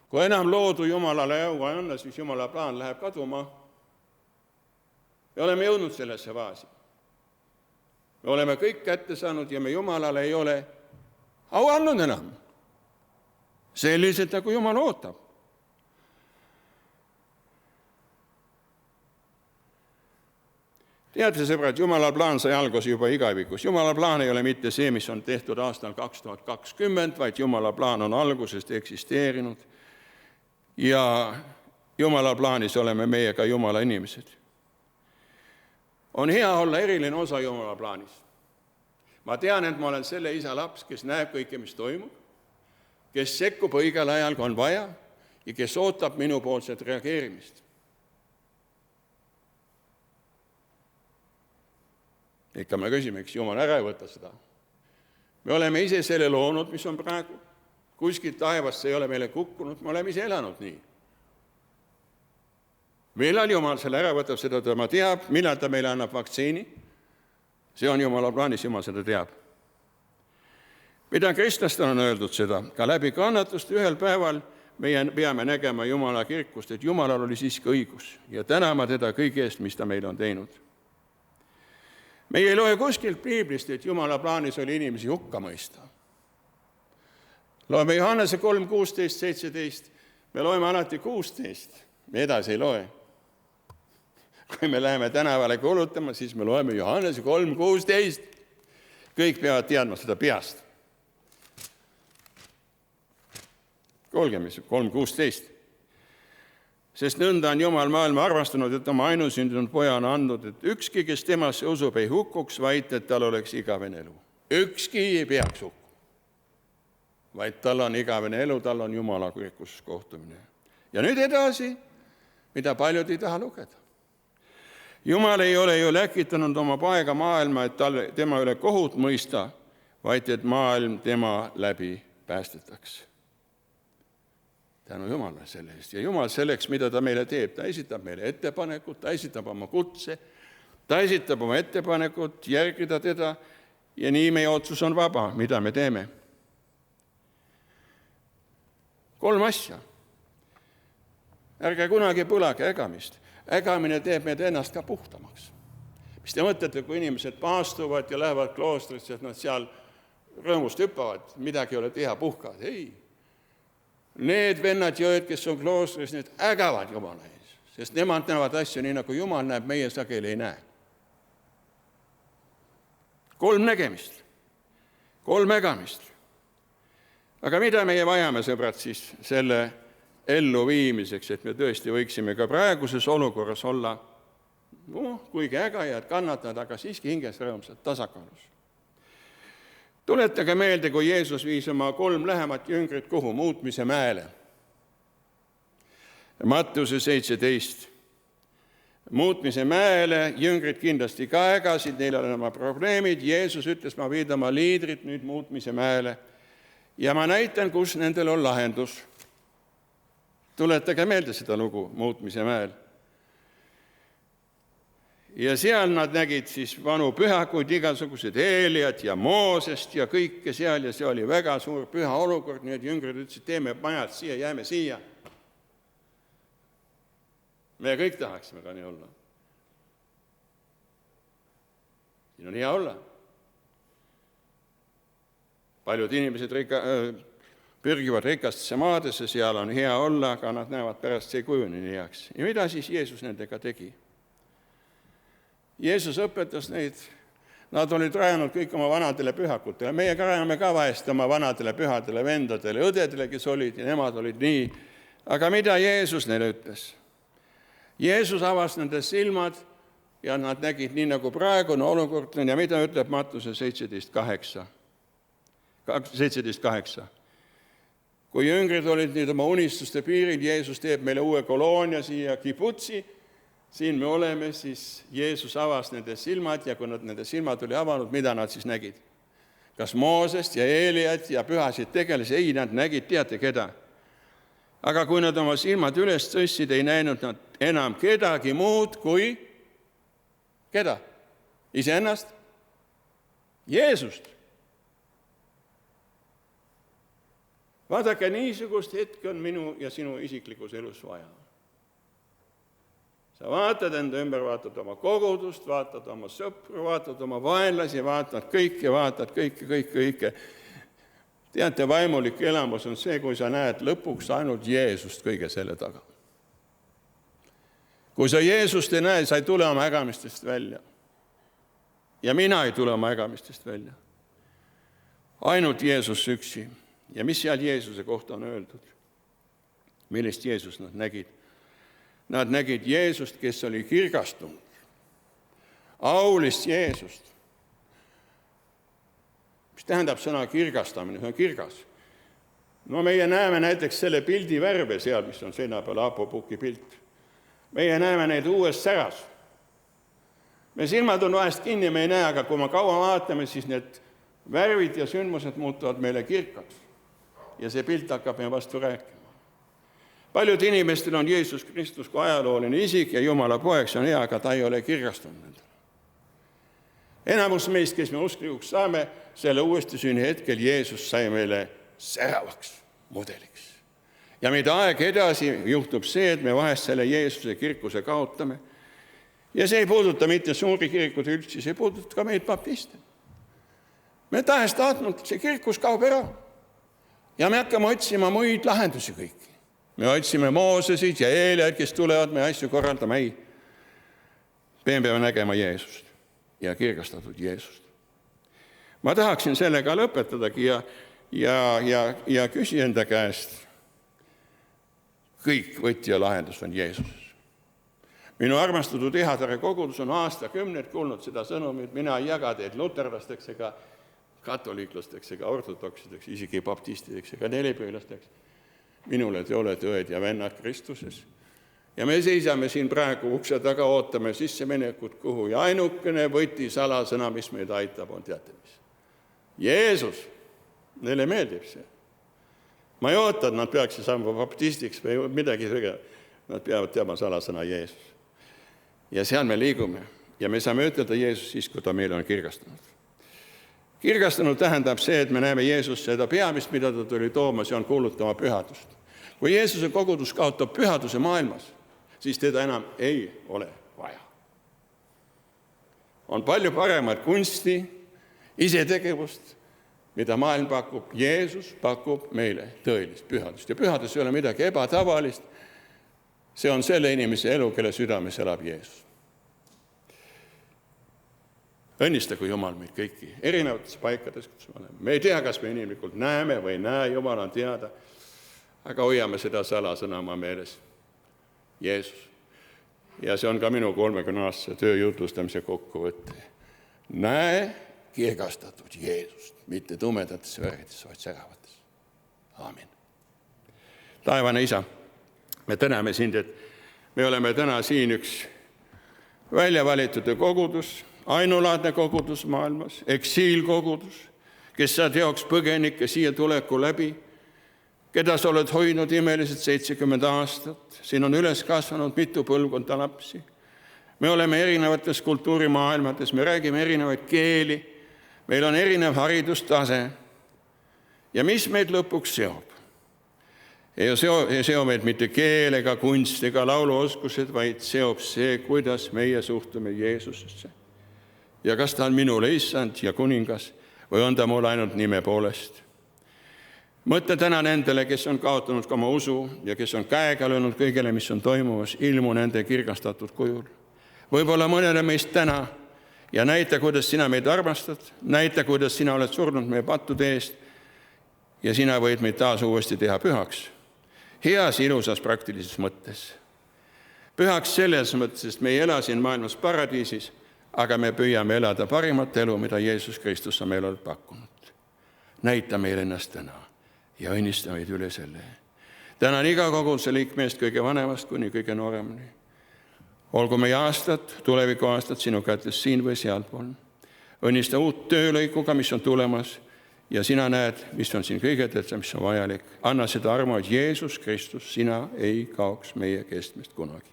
Kui enam loodu Jumalale au ei anna, siis Jumala plaan läheb kaduma. Me oleme jõudnud sellesse faasi. Me oleme kõik kätte saanud ja me Jumalale ei ole au andnud enam. Selliselt, nagu Jumal ootab. Teate, sõbrad, Jumala plaan sai alguse juba igavikus. Jumala plaan ei ole mitte see, mis on tehtud aastal 2020, vaid Jumala plaan on algusest eksisteerinud. Ja Jumala plaanis oleme meie ka Jumala inimesed. On hea olla eriline osa Jumala plaanis. Ma tean, et ma olen selle isa laps, kes näeb kõike, mis toimub, kes sekkub õigel ajal, kui on vaja, ja kes ootab minupoolset reageerimist. Ikka me küsime, eks Jumal ära ei võta seda. Me oleme ise selle loonud, mis on praegu. Kuskilt taevast ei ole meile kukkunud, me oleme ise elanud nii. Millal Jumal selle ära võtab, seda ta teab, millal ta meile annab vaktsiini. See on Jumala plaanis, Jumal seda teab. Mida kristlastel on öeldud seda? Ka läbi kannatust ühel päeval meie peame nägema Jumala kirkust, et Jumalal oli siiski õigus ja tänama teda kõige eest, mis ta meile on teinud. Meie ei loe kuskilt Piiblist, et Jumala plaanis oli inimesi hukka mõista. Loeme Johannese 3, 16, 17. Me loeme alati 16. Me edasi ei loe. Kui me läheme tänavale kuulutama, siis me loeme Johannese 3, 16. Kõik peavad teadma seda peast. Kuulge, mis 3, 16. Sest nõnda on Jumal maailma armastanud, et oma ainusündinud poja on andnud, et ükski, kes temasse usub, ei hukkuks, vaid et tal oleks igavene elu. Ükski ei peaks hukkuma, vaid tal on igavene elu, tal on Jumala kirikus kohtumine. Ja nüüd edasi, mida paljud ei taha lugeda. Jumal ei ole ju läkitanud oma poega maailma, et tema üle kohut mõista, vaid et maailm tema läbi päästetakse. Tänu Jumalale selle eest. Ja Jumal selleks, mida ta meile teeb, ta esitab meile ettepanekut, ta esitab oma kutse, ta esitab oma ettepanekut järgida teda ja nii meie otsus on vaba, mida me teeme. 3 asja. Ärge kunagi põlage ägamist. Ägamine teeb meid ennast ka puhtamaks. Mis te mõtlete, kui inimesed paastuvad ja lähevad kloostrisse, et nad seal rõõmust hüppavad, midagi ei ole teha, puhkavad? Ei. Need vennad ja ööd, kes on kloostris, need ägavad Jumala ees, sest nemad näevad asju nii, nagu Jumal näeb, meie sageli ei näe. 3 nägemist, 3 ägamist. Aga mida meie vajame, sõbrad, siis selle ellu viimiseks, et me tõesti võiksime ka praeguses olukorras olla, kuigi ägajad, kannatavad, aga siiski hinges rõõmsad, tasakaalus. Tuletage meelde, kui Jeesus viis oma 3 lähemat jüngrit kuhu? Muutmise mäele. Mattuse 17. Muutmise mäele, jüngrid kindlasti ka ägasid, neil on oma probleemid. Jeesus ütles, ma viin oma liidrid nüüd muutmise mäele ja ma näitan, kus nendel on lahendus. Tuletage meelde seda lugu muutmise mäel. Ja seal nad nägid siis vanu pühakuid, igasugused Eeliat ja Moosest ja kõike seal ja see oli väga suur püha olukord, nii et jüngrid ütlesid, teeme majad siia, jääme siia. Me kõik tahaksime ka nii olla. Siin on hea olla. Paljud inimesed pürgivad rikastesse maadesse, seal on hea olla, aga nad näevad pärast see kujuni nii heaks. Ja mida siis Jeesus nendega tegi? Jeesus õpetas neid, nad olid rajanud kõik oma vanadele pühakutele. Meie rajame ka vahest oma vanadele pühadele vendadele, õdedele, kes olid ja nemad olid nii. Aga mida Jeesus neile ütles? Jeesus avas nende silmad ja nad nägid nii, nagu praegune olukord on ja mida ütleb Mattuse 17.8. Kui jüngrid olid nüüd oma unistuste piiril, Jeesus teeb meile uue koloonia siia kibutsi, siin me oleme, siis Jeesus avas nende silmad ja kui nende silmad oli avanud, mida nad siis nägid? Kas Moosest ja Eeliat ja pühasid tegelasi? Ei, nad nägid, teate keda? Aga kui nad oma silmad üles tõstsid, ei näinud nad enam kedagi muud kui keda? Iseennast? Jeesust. Vaadake, niisugust hetke on minu ja sinu isiklikus elus vaja. Sa vaatad enda ümber, vaatad oma kogudust, vaatad oma sõpru, vaatad oma vaenlasi, vaatad kõike. Teate, vaimulik elamus on see, kui sa näed lõpuks ainult Jeesust kõige selle taga. Kui sa Jeesust ei näe, sa ei tule oma ägamistest välja. Ja mina ei tule oma ägamistest välja. Ainult Jeesus üksi. Ja mis seal Jeesuse kohta on öeldud? Millist Jeesust nad nägid? Nad nägid Jeesust, kes oli kirgastunud. Aulist Jeesust. Mis tähendab sõna kirgastamine? See on kirgas. No meie näeme näiteks selle pildi värve seal, mis on seina peal Aapo Puki pilt. Meie näeme neid uues säras. Me silmad on vahest kinni, me ei näe, aga kui me kaua vaatame, siis need värvid ja sündmused muutuvad meile kirkaks. Ja see pilt hakkab meie vastu rääkima. Paljud inimestel on Jeesus Kristus kui ajalooline isik ja Jumala poeg, see on hea, aga ta ei ole kirgastunud nendele. Enamus meist, kes me usklikuks saame, selle uuesti sünni hetkel Jeesus sai meile säravaks mudeliks. Ja mida aeg edasi juhtub see, et me vahest selle Jeesuse kirkuse kaotame. Ja see ei puuduta mitte suuri kirikud üldse, see ei puuduta ka meid baptiste. Me tahes tahtnud, see kirkus kaob ära. Ja me hakkame otsima muid lahendusi kõiki. Me otsime Moosesid ja Eeliaid, kes tulevad me asju korraldama. Ei. Me peame nägema Jeesust ja kirgastatud Jeesust. Ma tahaksin sellega lõpetadagi ja küsi enda käest. Kõik võti ja lahendus on Jeesuses. Minu armastatud ihatare kogudus on aastakümneid kuulnud seda sõnumit. Mina ei jaga teid luterlasteks ega katoliiklasteks ega ortodoksideks, isegi baptistideks ega nelipöölasteks. Minule te olete õed ja vennad Kristuses. Ja me seisame siin praegu ukse taga, ootame sisseminekut kuhu. Ja ainukene võti salasõna, mis meid aitab, on teate mis. Jeesus, neile meeldib see. Ma ei oota, et nad peaksid saama baptistiks või midagi tegema. Nad peavad teama salasõna Jeesus. Ja seal me liigume. Ja me saame ütelda Jeesus siis, kui ta meile on kirgastanud. Kirgastanud tähendab see, et me näeme Jeesus seda peamist, mida ta tuli tooma, see on kuulutama pühadust. Kui Jeesuse kogudus kaotab pühaduse maailmas, siis teda enam ei ole vaja. On palju paremat kunsti, isetegevust, mida maailm pakub. Jeesus pakub meile tõelist pühadust. Ja pühadus ei ole midagi ebatavalist. See on selle inimese elu, kelle südames elab Jeesus. Õnnistagu Jumal meid kõiki erinevates paikades, kus me oleme. Me ei tea, kas me inimlikult näeme või ei näe, Jumal on teada, aga hoiame seda salasõna oma meeles. Jeesus. Ja see on ka minu 30-aastase töö jutlustamise kokkuvõte. Näe kirgastatud Jeesust, mitte tumedates värvides, vaid säravates. Aamen. Taevane Isa, me täname sind, et me oleme täna siin üks väljavalitud kogudus, ainulaadne kogudus maailmas, eksiilkogudus, kes sa teoks põgenikke siia tuleku läbi, keda sa oled hoidnud imeliselt 70 aastat. Siin on üles kasvanud mitu põlvkonda lapsi. Me oleme erinevates kultuurimaailmades, me räägime erinevaid keeli, meil on erinev haridustase. Ja mis meid lõpuks seob? Ei seo meid mitte keel ega kunst ega lauluoskused, vaid seob see, kuidas meie suhtume Jeesusesse. Ja kas ta on minule issand ja kuningas või on ta mul ainult nime poolest? Mõtle täna nendele, kes on kaotanud ka oma usu ja kes on käega löönud kõigele, mis on toimumas, ilmu nende kirgastatud kujul. Võib-olla mõnele meist täna ja näita, kuidas sina meid armastad, näita, kuidas sina oled surnud meie pattude eest ja sina võid meid taas uuesti teha pühaks. Heas, ilusas, praktilises mõttes. Pühaks selles mõttes, sest me ei ela siin maailmas paradiisis, aga me püüame elada parimat elu, mida Jeesus Kristus on meile pakkunud. Näita meile ennast täna ja õnnista meid üle selle. Tänan iga koguduse liikmeest kõige vanemast kuni kõige nooremini. Olgu meie aastad, tuleviku aastad sinu kätes siin või sealpool. Õnnista uut töölõikuga, mis on tulemas ja sina näed, mis on siin kõige tähtsam, mis on vajalik. Anna seda armu, et Jeesus Kristus, sina ei kaoks meie kestmist kunagi.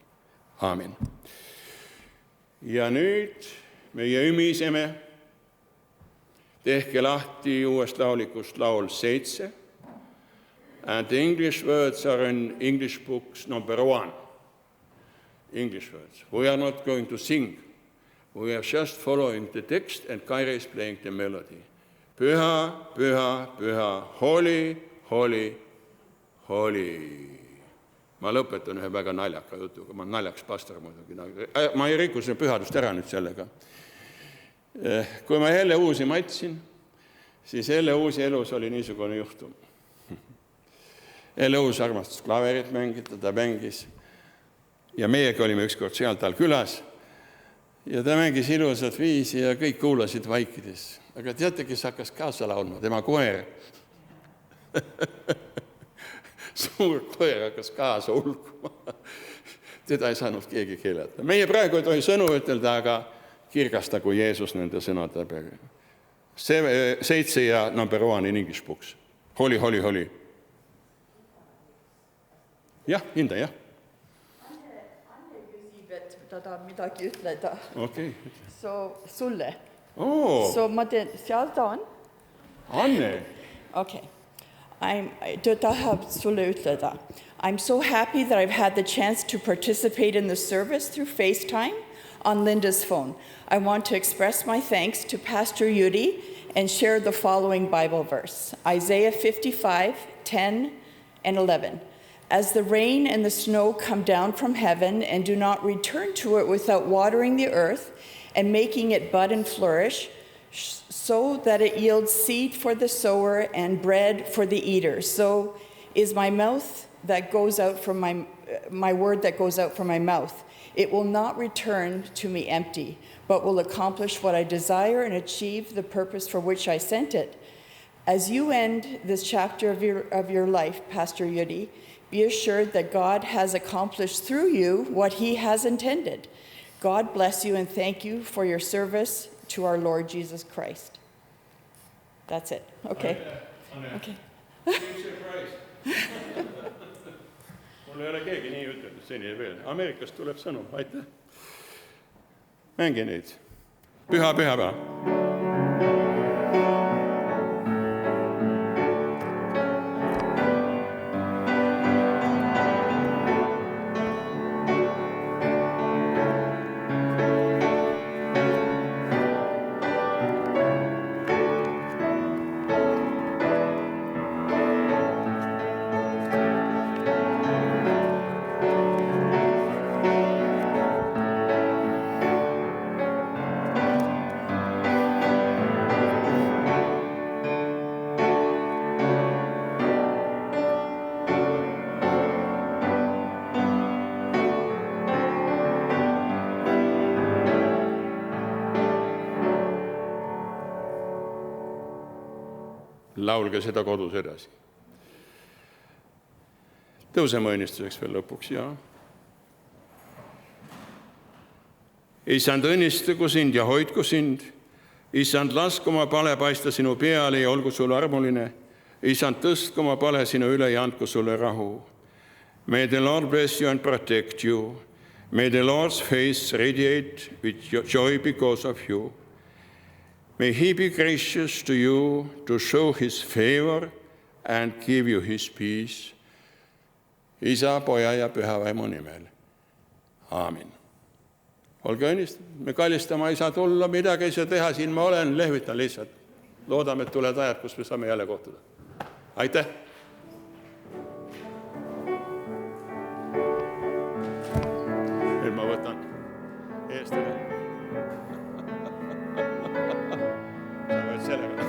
Aamen. Ja nüüd meie ümiseme. Tehke lahti uuest laulikust laul 7. And the English words are in English books number 1. English words. We are not going to sing. We are just following the text and Kaire is playing the melody. Püha, püha, püha, holy, holy, holy. Ma lõpetan ühe väga naljaka jutuga. Ma olen naljaks pastor muidugi. Ma ei riku seda pühadust ära nüüd sellega. Kui ma Helle Uusi matsin, siis Helle Uusi elus oli niisugune juhtum. Helle Uus armastas klaverit mängida, ta mängis. Ja meiega olime ükskord seal tal külas. Ja ta mängis ilusat viisi ja kõik kuulasid vaikides. Aga teate, kes hakkas kaasa laulma? Tema koer. Suur koer hakkas kaasa ulkuma. Teda ei saanud keegi keelata. Meie praegu ei tohi sõnu ütelda, aga kirgastagu Jeesus nende sõnade peale. 7 ja number 1 in English books. Holy, holy, holy. Jah, Hinda, jah. Anne küsib, et ta tahab midagi ütleda. Okay. Sulle. Oh, Ma teen, seal ta on. Anne. Okay. Ta tahab sulle ütleda. I'm so happy that I've had the chance to participate in the service through FaceTime on Linda's phone. I want to express my thanks to Pastor Yuri and share the following Bible verse. Isaiah 55, 10 and 11. As the rain and the snow come down from heaven and do not return to it without watering the earth and making it bud and flourish, so that it yields seed for the sower and bread for the eater. So is my mouth that goes out from my word that goes out from my mouth. It will not return to me empty, but will accomplish what I desire and achieve the purpose for which I sent it. As you end this chapter of your life, Pastor Yudi, be assured that God has accomplished through you what he has intended. God bless you and thank you for your service to our Lord Jesus Christ. That's it. Okay. Okay. Mul ei ole keegi nii ütelnud seni veel. Ameerikast tuleb sõnum. Aitäh. Mängi neid. Püha, püha, püha. Laulge seda kodus edasi. Tõuseme õnnistuseks veel lõpuks, ja. Issand, õnnistagu sind ja hoidku sind. Issand, lasku oma pale paista sinu peale ja olgu sul armuline. Issand, tõstku oma pale sinu üle ja andku sulle rahu. May the Lord bless you and protect you. May the Lord's face radiate with joy because of you. May he be gracious to you to show his favor and give you his peace. Isa, Poja ja Püha Vaimu nimel. Aamen. Olge õnnistatud. Me kallistama ei saa tulla, midagi ei saa teha, siin ma olen, lehvitan lihtsalt. Loodame, et tuled ajad, kus me saame jälle kohtuda. Aitäh! Nüüd ma võtan eest üle. Sa võid sellega.